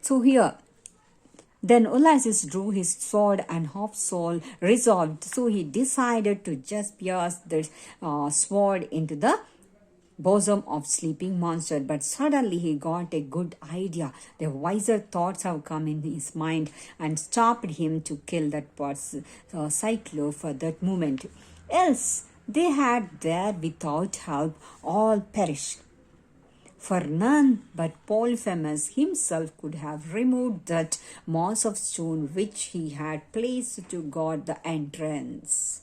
So here, then Ulysses drew his sword and half-soul resolved. So he decided to just pierce the sword into the bosom of sleeping monster. But suddenly he got a good idea. The wiser thoughts have come in his mind and stopped him to kill that Cyclops for that moment. Else they had there without help all perished. For none but Polyphemus himself could have removed that mass of stone which he had placed to guard the entrance.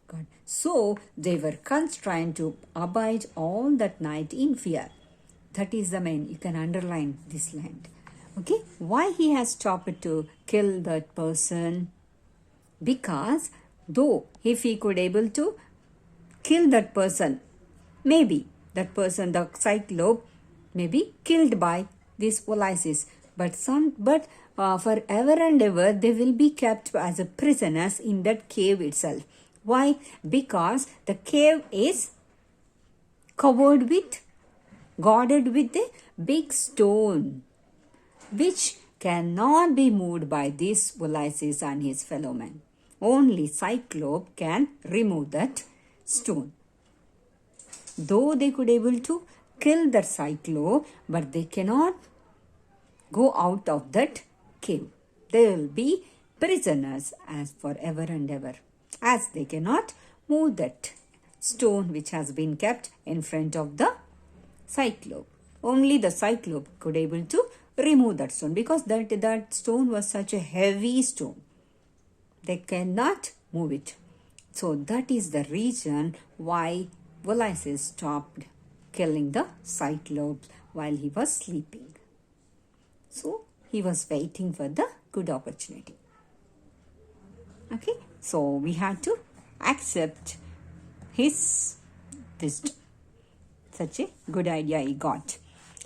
God. So they were constrained to abide all that night in fear. That is the main. You can underline this line. Okay, why he has stopped to kill that person? Because though if he could able to kill that person, maybe that person, the Cyclops, may be killed by this Ulysses. But forever and ever they will be kept as a prisoners in that cave itself. Why? Because the cave is covered with, guarded with a big stone, which cannot be moved by this Ulysses and his fellow men. Only Cyclops can remove that stone. Though they could able to kill that Cyclops, but they cannot go out of that cave. They will be prisoners as forever and ever, as they cannot move that stone which has been kept in front of the Cyclops. Only the Cyclops could able to remove that stone, because that stone was such a heavy stone. They cannot move it. So that is the reason why Ulysses stopped killing the Cyclops while he was sleeping. So he was waiting for the good opportunity. Okay, so we had to accept his wisdom. Such a good idea he got.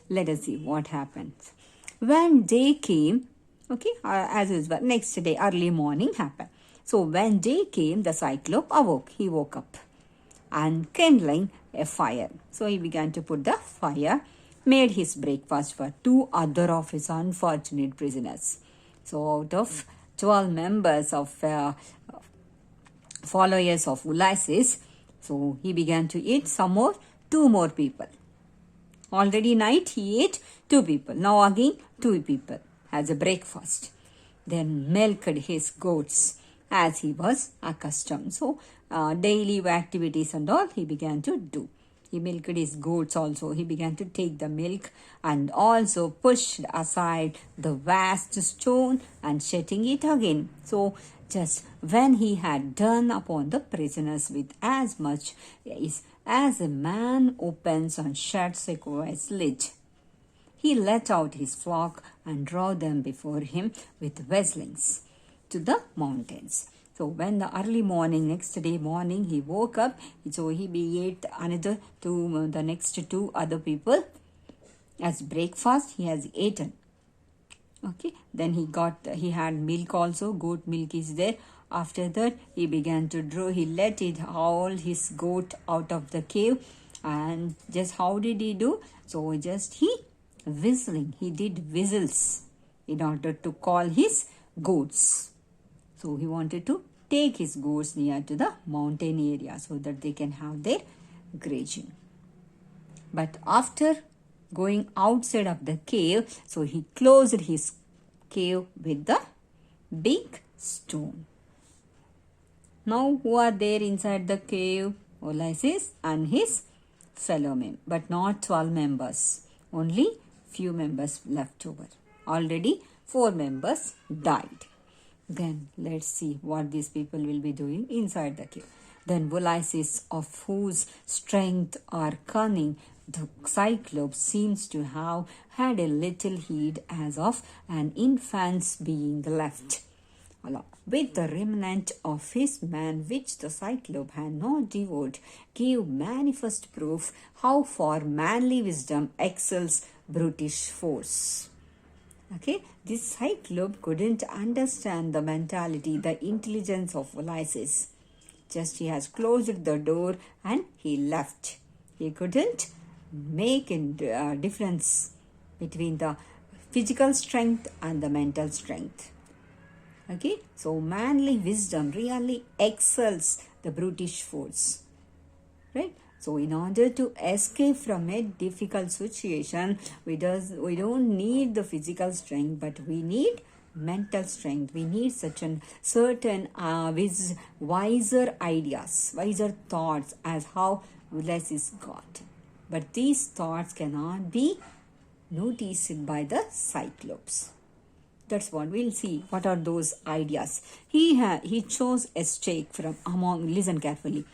Let us see what happens. When day came, okay, as usual, next day early morning happened. So when day came, the Cyclops awoke. He woke up and kindling a fire. So he began to put the fire, made his breakfast for 2 other of his unfortunate prisoners. So out of 12 members of followers of Ulysses, so he began to eat some more, 2 more people. Already night he ate 2 people. Now again 2 people as a breakfast. Then milked his goats as he was accustomed. So daily activities and all he began to do. He milked his goats also. He began to take the milk and also pushed aside the vast stone and shutting it again. So just when he had done upon the prisoners with as much as a man opens and shuts a cow's lid, he let out his flock and drove them before him with whistles to the mountains. So when the early morning, next day morning, he woke up, so he ate another 2, the next 2 other people as breakfast he has eaten. Okay, then he had milk also, goat milk is there. After that, he began to draw, he let it all his goat out of the cave. And just how did he do? So just he whistling, he did whistles in order to call his goats. So he wanted to take his goats near to the mountain area so that they can have their grazing. But after going outside of the cave, so he closed his cave with the big stone. Now who are there inside the cave? Ulysses and his fellow men, but not 12 members. Only few members left over. Already 4 members died. Then let's see what these people will be doing inside the cave. Then Ulysses, of whose strength or cunning the Cyclops seems to have had a little heed as of an infant's being left, with the remnant of his man which the Cyclops had not devoured, gave manifest proof how far manly wisdom excels brutish force. Okay, this Cyclops couldn't understand the mentality, the intelligence of Ulysses. Just he has closed the door and he left. He couldn't make a difference between the physical strength and the mental strength. Okay, so manly wisdom really excels the brutish force, right? So in order to escape from a difficult situation, we don't need the physical strength, but we need mental strength. We need such an certain wiser ideas, wiser thoughts as how Ulysses got. But these thoughts cannot be noticed by the Cyclops. That's what we'll see. What are those ideas? He chose a stake from among. Listen carefully.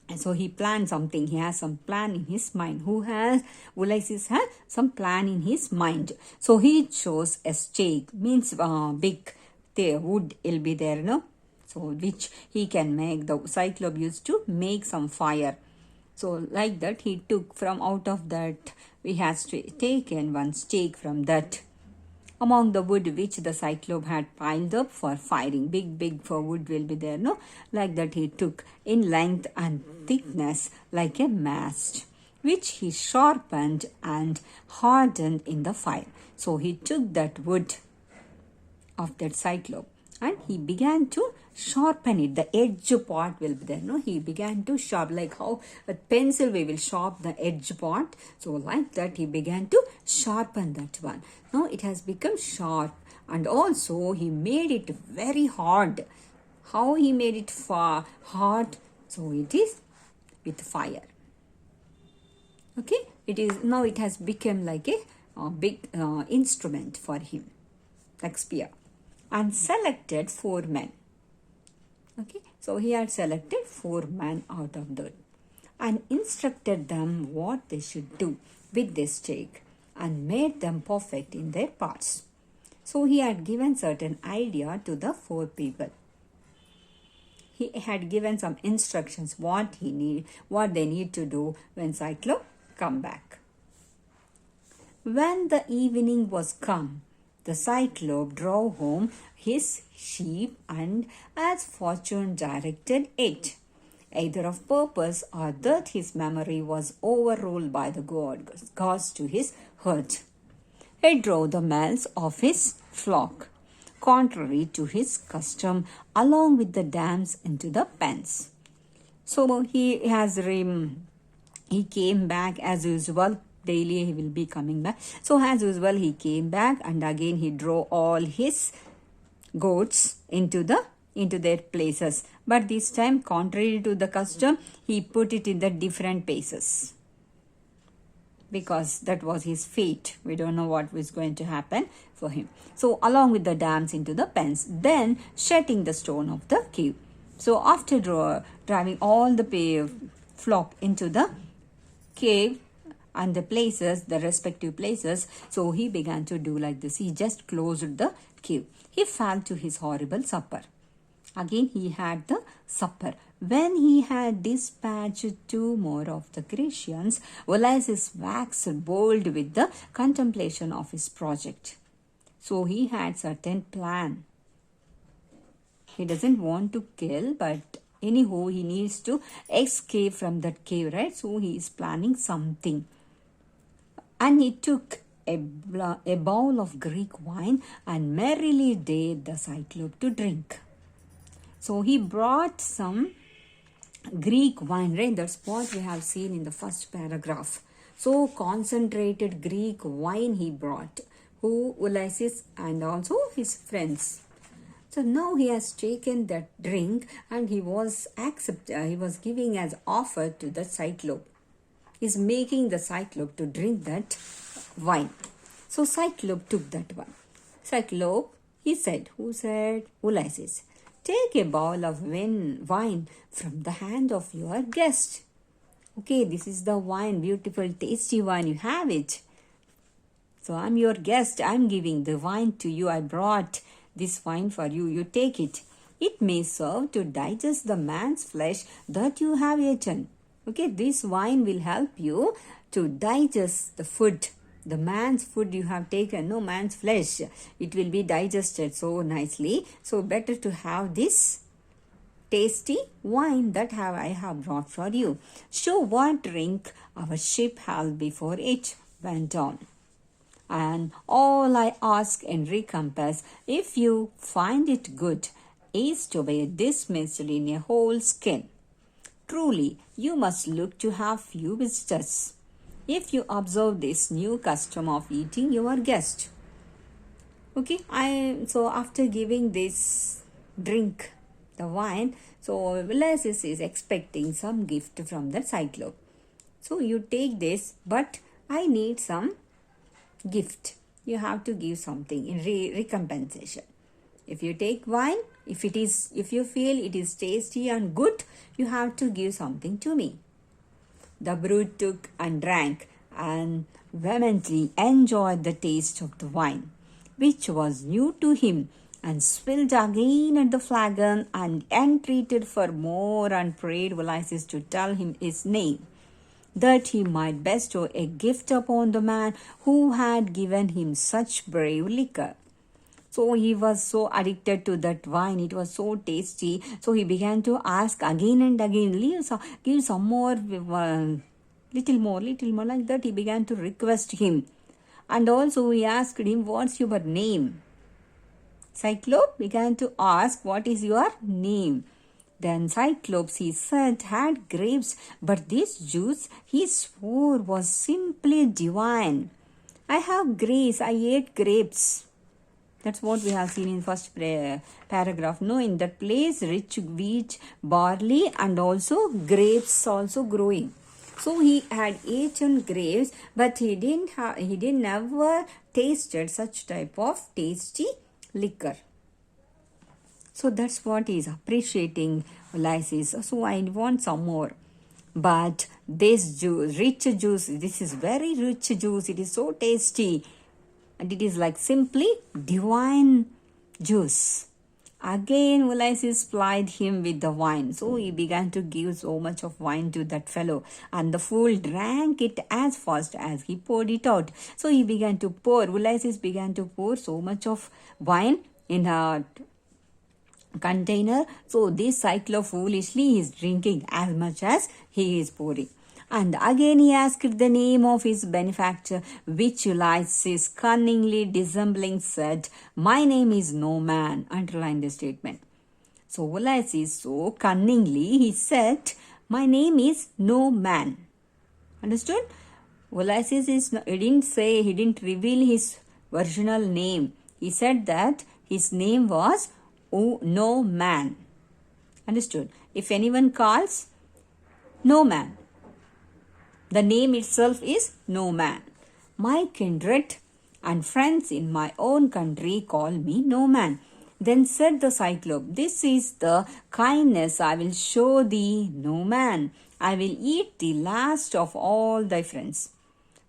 And so he planned something. He has some plan in his mind. Ulysses has some plan in his mind. So he chose a stake. Means big. The wood will be there, no? So which he can make. The Cyclops used to make some fire. So like that, he took from out of that. He has taken one stake from that. Among the wood which the Cyclops had piled up for firing. Big for wood will be there, no? Like that he took in length and thickness like a mast, which he sharpened and hardened in the fire. So he took that wood of that Cyclops and he began to sharpen it. The edge part will be there, no? He began to sharpen, like how a pencil we will sharpen the edge part. So like that he began to sharpen that one. Now it has become sharp, and also he made it very hard. How he made it hard? So it is with fire. Okay, it is now. It has become like a big instrument for him, like spear, and selected 4 men. Okay, so he had selected 4 men out of that and instructed them what they should do with this stake and made them perfect in their parts. So he had given certain idea to the 4 people. He had given some instructions what they need to do when Cyclops come back. When the evening was come, the Cyclops drove home his sheep and as fortune directed it, either of purpose or that his memory was overruled by the gods to his hurt. He drove the males of his flock, contrary to his custom, along with the dams into the pens. So he came back as usual. Daily he will be coming back. So as usual he came back and again he drove all his goats into their places. But this time, contrary to the custom, he put it in the different places. Because that was his fate. We don't know what was going to happen for him. So along with the dams into the pens, then shutting the stone of the cave. So after driving all the flock into the cave, and the respective places, so he began to do like this. He just closed the cave. He fell to his horrible supper. Again he had the supper. When he had dispatched 2 more of the Grecians, Ulysses waxed bold with the contemplation of his project. So he had certain plan. He doesn't want to kill, but anyhow he needs to escape from that cave, right? So he is planning something. And he took a bowl of Greek wine and merrily did the Cyclops to drink. So he brought some Greek wine, right? That's what we have seen in the first paragraph. So concentrated Greek wine he brought, Ulysses and also his friends. So now he has taken that drink and he was giving as offer to the Cyclops. Is making the Cyclops to drink that wine. So Cyclops took that one. Cyclops, he said, who said? Ulysses, take a bowl of wine from the hand of your guest. Okay, this is the wine, beautiful, tasty wine, you have it. So I'm your guest, I'm giving the wine to you. I brought this wine for you, you take it. It may serve to digest the man's flesh that you have eaten. Okay, this wine will help you to digest the food, the man's food you have taken, no man's flesh. It will be digested so nicely. So better to have this tasty wine that I have brought for you. Show what drink our ship held before it went on. And all I ask in recompense, if you find it good, is to be dismissed in a whole skin. Truly, you must look to have few visitors, if you observe this new custom of eating your guest. Okay, so after giving this drink, the wine, so Ulysses is expecting some gift from the Cyclops. So you take this, but I need some gift. You have to give something in recompensation. If you take wine, if you feel it is tasty and good, you have to give something to me. The brute took and drank and vehemently enjoyed the taste of the wine, which was new to him, and swilled again at the flagon and entreated for more and prayed Ulysses to tell him his name, that he might bestow a gift upon the man who had given him such brave liquor. So he was so addicted to that wine, it was so tasty. So he began to ask again and again, give some more, little more, like that. He began to request him. And also he asked him, what's your name? Cyclops began to ask, what is your name? Then Cyclops, he said, had grapes, but this juice, he swore, was simply divine. I have grapes, I ate grapes. That's what we have seen in first paragraph. No, in that place, rich wheat, barley, and also grapes also growing. So he had eaten grapes, but he didn't never tasted such type of tasty liquor. So that's what he is appreciating Ulysses. So I want some more. But this juice, rich juice, this is very rich juice. It is so tasty. And it is like simply divine juice. Again, Ulysses plied him with the wine. So he began to give so much of wine to that fellow. And the fool drank it as fast as he poured it out. So he began to pour. Ulysses began to pour so much of wine in a container. So this Cyclops foolishly is drinking as much as he is pouring. And again he asked the name of his benefactor, which Ulysses cunningly dissembling said, my name is no man. Underline the statement. So Ulysses so cunningly he said, my name is no man. Understood? Ulysses he didn't reveal his original name. He said that his name was no man. Understood? If anyone calls, no man. The name itself is no man. My kindred and friends in my own country call me no man. Then said the Cyclops, this is the kindness I will show thee, no man. I will eat the last of all thy friends.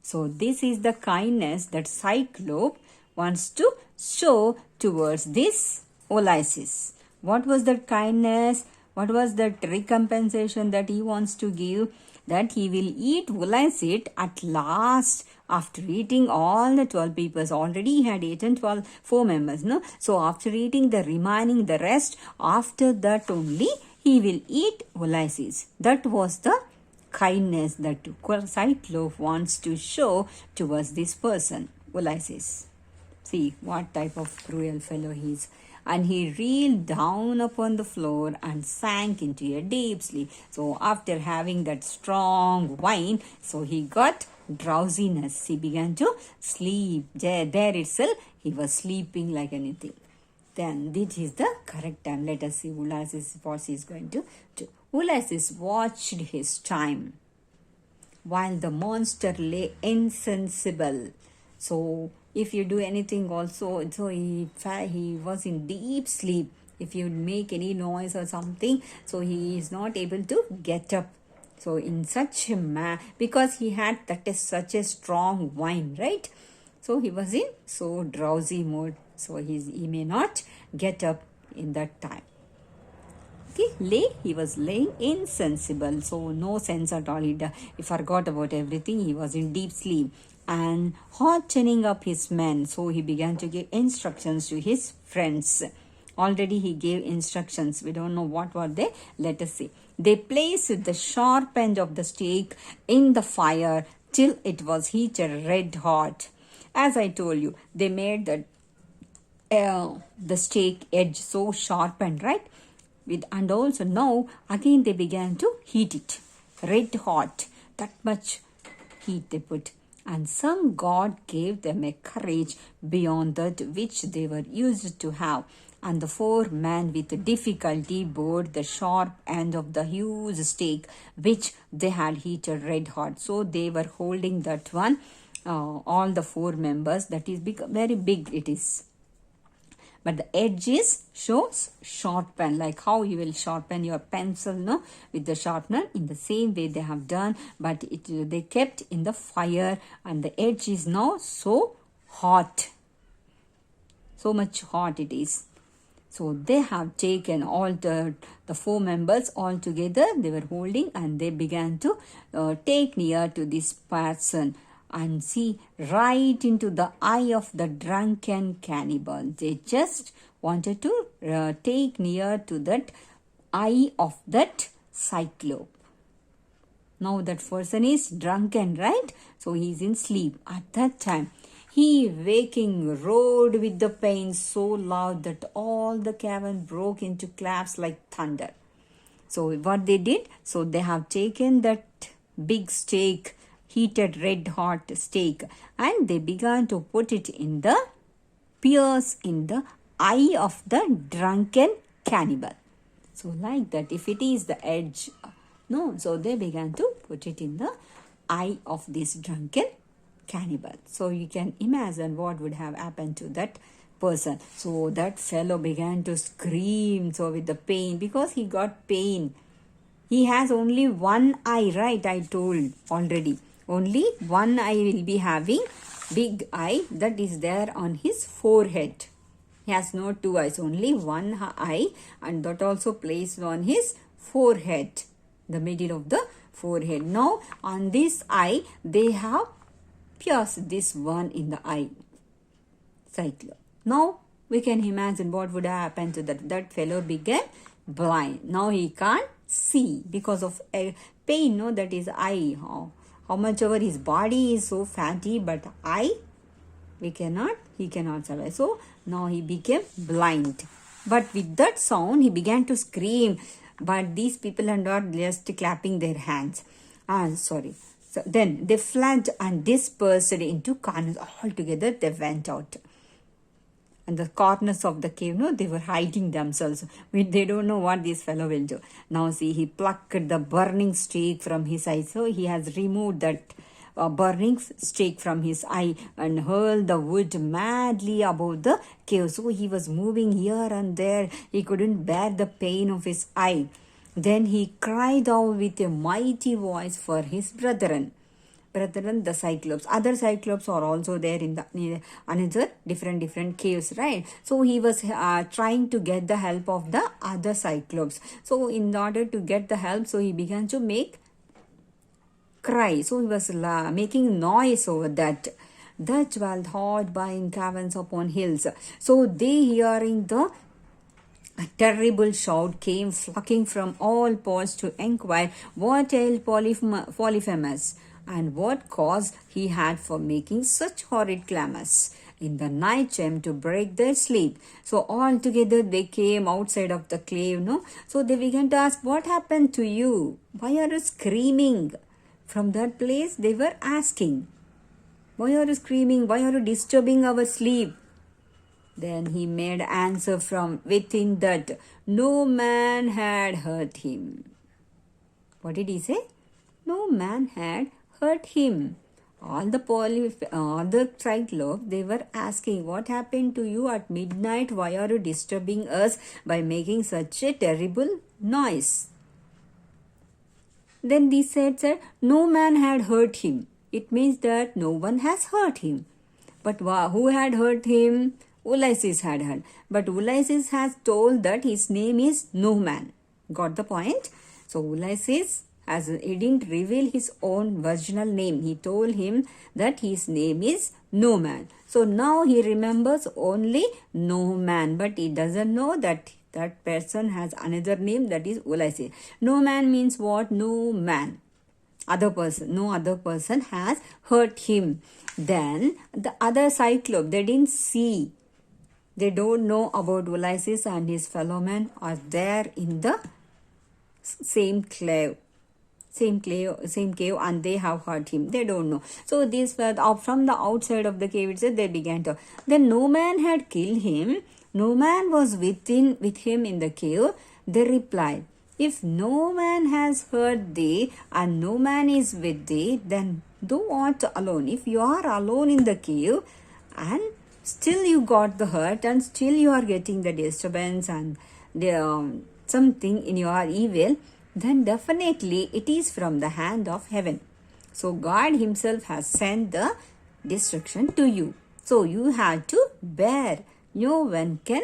So this is the kindness that Cyclops wants to show towards this Ulysses. What was that kindness? What was that recompensation that he wants to give? That he will eat Ulysses at last after eating all the 12 people. Already he had eaten 4 members. No? So after eating the remaining, the rest, after that only he will eat Ulysses. That was the kindness that Cyclops wants to show towards this person, Ulysses. See what type of cruel fellow he is. And he reeled down upon the floor and sank into a deep sleep. So after having that strong wine, so he got drowsiness. He began to sleep. There itself, he was sleeping like anything. Then this is the correct time. Let us see Ulysses what he is going to do. Ulysses watched his time while the monster lay insensible. So if you do anything also, so he was in deep sleep. If you make any noise or something, so he is not able to get up. So in such a because he had such a strong wine, right? So he was in so drowsy mode. So he may not get up in that time. Okay, he was laying insensible. So no sense at all. He forgot about everything. He was in deep sleep. And heartening up his men, so he began to give instructions to his friends. Already he gave instructions. We don't know what were they. Let us see. They placed the sharp end of the stake in the fire till it was heated red hot, As I told you, they made the stake edge so sharpened, right? And also now again they began to heat it red hot, that much heat they put. And some god gave them a courage beyond that which they were used to have. And the four men with difficulty bore the sharp end of the huge stake which they had heated red hot. So they were holding that one, all the four members. That is big, very big it is. But the edge is shows sharpen, like how you will sharpen your pencil, no, with the sharpener. In the same way they have done, but they kept in the fire, and the edge is now so hot, so much hot it is. So they have taken all the four members all together, they were holding, and they began to take near to this person and see right into the eye of the drunken cannibal. They just wanted to take near to that eye of that Cyclops. Now that person is drunken, right? So he is in sleep. At that time, he waking roared with the pain so loud that all the cavern broke into claps like thunder. So what they did? So they have taken that big stake, heated red hot steak, and they began to put it in the pierce in the eye of the drunken cannibal. So like that, if it is the edge, no, so they began to put it in the eye of this drunken cannibal. So you can imagine what would have happened to that person. So that fellow began to scream, so with the pain, because he got pain. He has only one eye, right? I told already. Only one eye will be having, big eye that is there on his forehead. He has no two eyes, only one eye, and that also placed on his forehead, the middle of the forehead. Now on this eye they have pierced this one in the eye, Cyclops. Now we can imagine what would have happened to that fellow became blind. Now he can't see because of a pain, no, that is eye. How much ever his body is so fatty, but eye, he cannot survive. So now he became blind. But with that sound, he began to scream. But these people are not just clapping their hands. So then they fled and dispersed into corners. Altogether, they went out. And the corners of the cave, no, they were hiding themselves. They don't know what this fellow will do. Now see, he plucked the burning stake from his eye. So he has removed that burning stake from his eye and hurled the wood madly above the cave. So he was moving here and there. He couldn't bear the pain of his eye. Then he cried out with a mighty voice for his brethren, the Cyclops. Other Cyclops are also there in the another different caves, right? So he was trying to get the help of the other Cyclops. So in order to get the help, so he began to make cry. So he was making noise over that. That dwelled hard by in caverns upon hills. So they, hearing the terrible shout, came flocking from all parts to inquire what ailed Polyphemus, and what cause he had for making such horrid clamors in the night time to break their sleep. So all together they came outside of the cave, no? So they began to ask, what happened to you? Why are you screaming? From that place they were asking, why are you screaming? Why are you disturbing our sleep? Then he made answer from within that no man had hurt him. What did he say? No man had hurt him. All the Cyclops, they were asking, what happened to you at midnight? Why are you disturbing us by making such a terrible noise? Then they said, no man had hurt him. It means that no one has hurt him. But who had hurt him? Ulysses had hurt. But Ulysses has told that his name is No Man. Got the point? So Ulysses, as he didn't reveal his own virginal name, he told him that his name is No Man. So now he remembers only No Man, but he doesn't know that that person has another name, that is Ulysses. No man means what? No man. No other person has hurt him. Then the other Cyclops, they didn't see. They don't know about Ulysses and his fellow men are there in the same cave. Same cave, and they have hurt him. They don't know. So these were from the outside of the cave itself. They began to. Then no man had killed him. No man was with him in the cave. They replied, "If no man has hurt thee, and no man is with thee, then thou art alone." If you are alone in the cave, and still you got the hurt, and still you are getting the disturbance and the something in your evil, then definitely it is from the hand of heaven. So God himself has sent the destruction to you. So you have to bear. No one can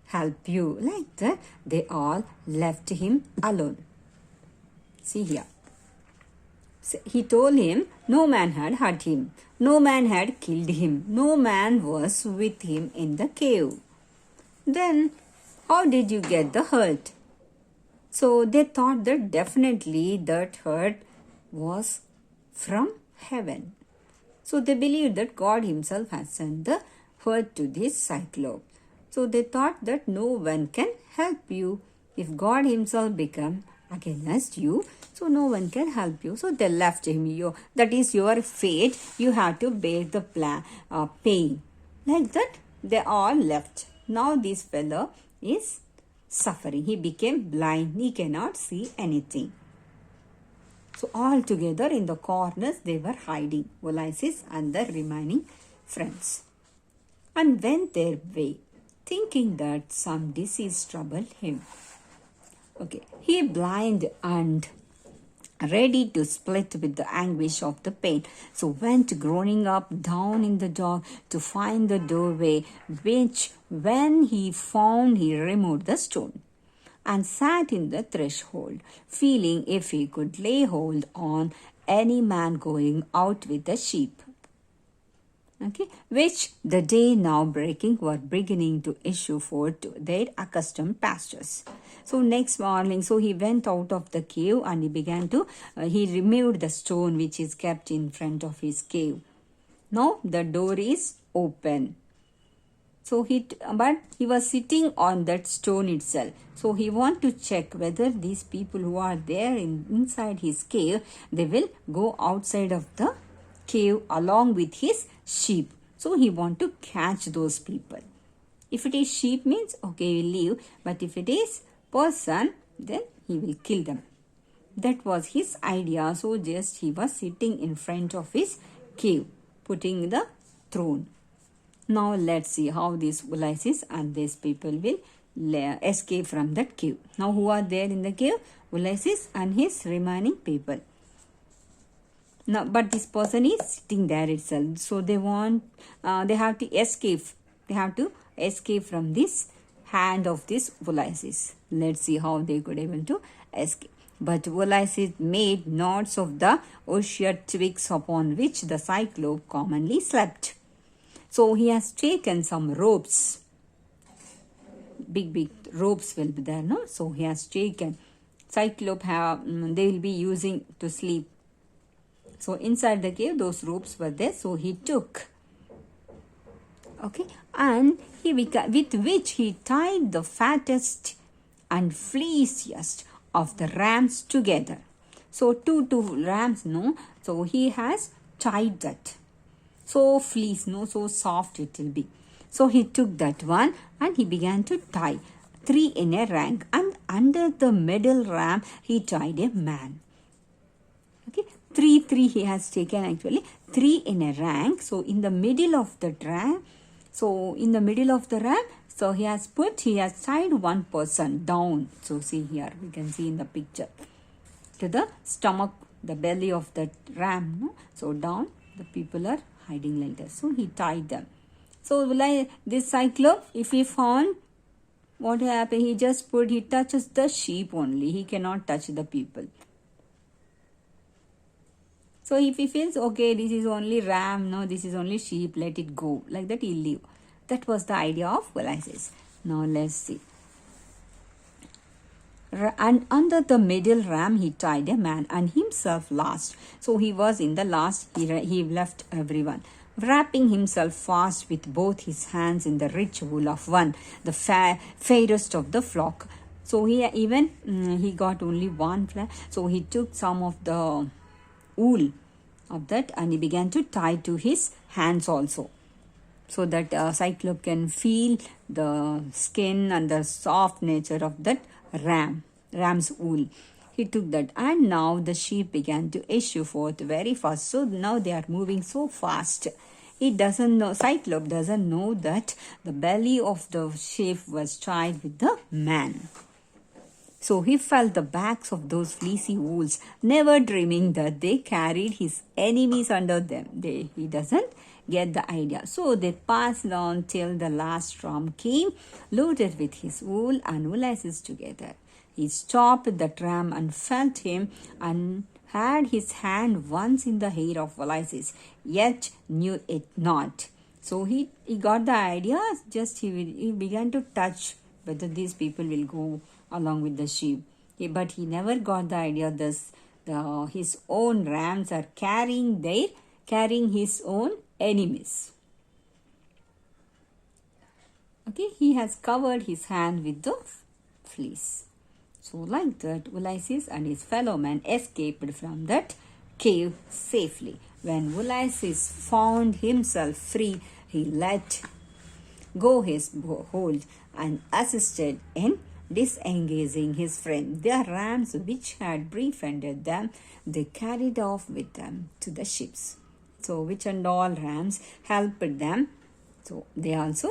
help you. Like that, they all left him alone. See here. So he told him no man had hurt him. No man had killed him. No man was with him in the cave. Then how did you get the hurt? So they thought that definitely that hurt was from heaven. So they believed that God himself has sent the hurt to this Cyclops. So they thought that no one can help you. If God himself become against you, so no one can help you. So they left him. That is your fate. You have to bear the pain. Like that, they all left. Now this fellow is suffering. He became blind. He cannot see anything. So all together in the corners they were hiding, Ulysses and the remaining friends, and went their way, thinking that some disease troubled him. Okay, he blind and ready to split with the anguish of the pain, so went groaning up down in the dark to find the doorway, which when he found, he removed the stone and sat in the threshold, feeling if he could lay hold on any man going out with the sheep. Okay, which the day now breaking were beginning to issue forth to their accustomed pastures. So next morning, so he went out of the cave and he began to, he removed the stone which is kept in front of his cave. Now the door is open. So but he was sitting on that stone itself. So he want to check whether these people who are there inside his cave, they will go outside of the cave along with his sheep. So he want to catch those people. If it is sheep means okay, he will leave. But if it is person, then he will kill them. That was his idea. So just he was sitting in front of his cave, putting the throne. Now let's see how these Ulysses and these people will escape from that cave. Now who are there in the cave? Ulysses and his remaining people. Now, but this person is sitting there itself. So they have to escape. They have to escape from this hand of this Ulysses. Let's see how they could able to escape. But Ulysses made knots of the osier twigs upon which the Cyclops commonly slept. So he has taken some ropes. Big ropes will be there, no? So he has taken. Cyclops they will be using to sleep. So inside the cave, those ropes were there. So he took. Okay, and with which he tied the fattest and fleeciest of the rams together. So two rams, no? So he has tied that. So fleece, no? So soft it will be. So he took that one and he began to tie 3 in a rank, and under the middle ram he tied a man. Okay, 3 he has taken actually, 3 in a rank. So in the middle of the ram, so he has tied one person down. So see here, we can see in the picture, to the stomach, the belly of the ram, no? So down, the people are hiding like that. So he tied them. So this Cyclops, if he found, what happened? He touches the sheep only. He cannot touch the people. So if he feels, okay, this is only ram, no, this is only sheep, let it go. Like that, he'll leave. That was the idea of Ulysses. Now let's see. And under the middle ram he tied a man, and himself last. So he was in the last, he left everyone. wrapping himself fast with both his hands in the rich wool of one, the fairest of the flock. So he got only one flag. So he took some of the wool of that and he began to tie to his hands also, so that Cyclops can feel the skin and the soft nature of that ram's wool. He took that, and now the sheep began to issue forth very fast. So now they are moving so fast. Cyclops doesn't know that the belly of the sheep was tied with the man. So he felt the backs of those fleecy wolves, never dreaming that they carried his enemies under them. He doesn't get the idea. So they passed on till the last ram came, loaded with his wool and Ulysses together. He stopped the tram and felt him and had his hand once in the hair of Ulysses, yet knew it not. So he got the idea, just he began to touch whether these people will go along with the sheep. But he never got the idea his own rams are carrying his own enemies. Okay, he has covered his hand with the fleece. So like that, Ulysses and his fellow men escaped from that cave safely. When Ulysses found himself free, he let go his hold and assisted in disengaging his friend. Their rams, which had befriended them, they carried off with them to the ships. So which and all rams helped them. So they also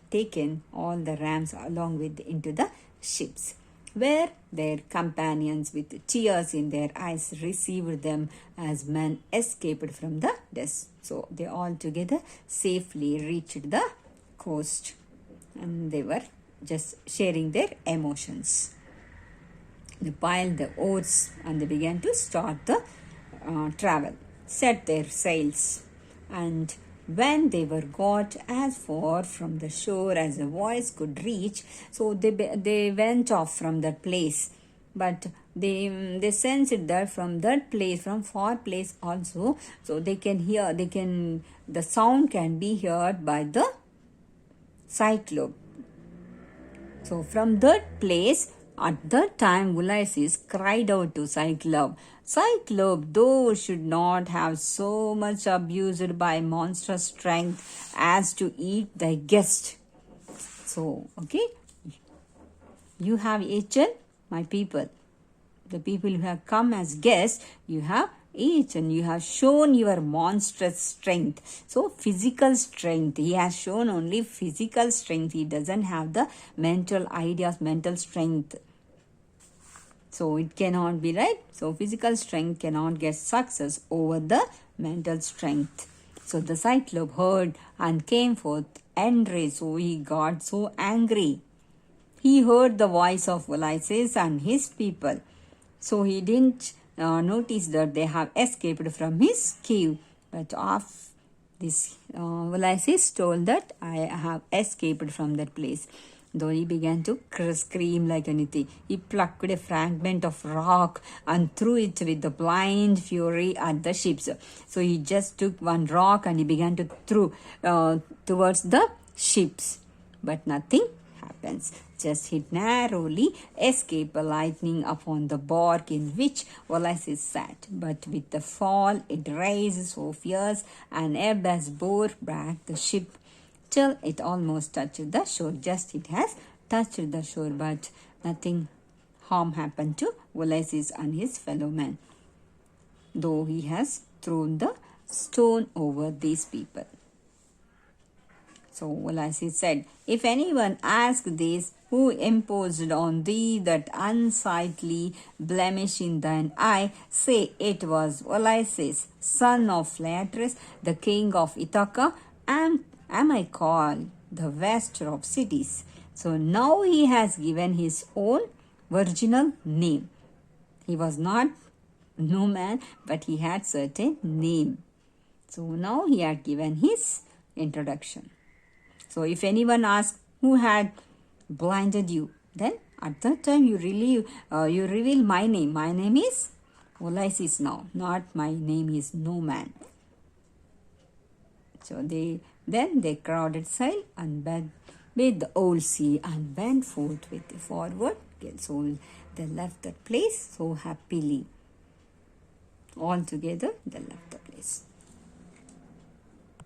taken all the rams along with into the ships, where their companions with tears in their eyes received them as men escaped from the death. So they all together safely reached the coast, and they were just sharing their emotions. They piled the oats and they began to start the travel, set their sails, and when they were got as far from the shore as a voice could reach, so they went off from that place. But they sensed that from that place, from far place also, so they can hear, the sound can be heard by the Cyclops. So from that place, at that time, Ulysses cried out to Cyclops, Cyclops, thou should not have so much abused by monstrous strength as to eat thy guest. So, okay, you have eaten my people. The people who have come as guests, you have eaten. You have shown your monstrous strength. So, physical strength. He has shown only physical strength. He doesn't have the mental ideas, mental strength. So it cannot be right. So physical strength cannot get success over the mental strength. So the Cyclops heard and came forth enraged. So he got so angry. He heard the voice of Ulysses and his people. So he didn't notice that they have escaped from his cave. But after this, Ulysses told that I have escaped from that place. Though he began to scream like anything, he plucked a fragment of rock and threw it with the blind fury at the ships. So he just took one rock and he began to throw towards the ships. But nothing happens. Just he narrowly escaped lightning upon the bark in which Ulysses sat. But with the fall it raised so fierce and ebbed as bore back the ship till it almost touched the shore. Just it has touched the shore, but nothing harm happened to Ulysses and his fellow men, though he has thrown the stone over these people. So Ulysses said, if anyone asks this, who imposed on thee that unsightly blemish in thine eye, say it was Ulysses, son of Laertes, the king of Ithaca, and am I called the waster of cities. So now he has given his own virginal name. He was not no man, but he had certain name. So now he had given his introduction. So if anyone asks who had blinded you, then at that time you reveal my name. My name is Ulysses now, not my name is no man. So they crowded sail and with the old sea and went forth with the forward gale. So they left that place so happily. All together they left the place.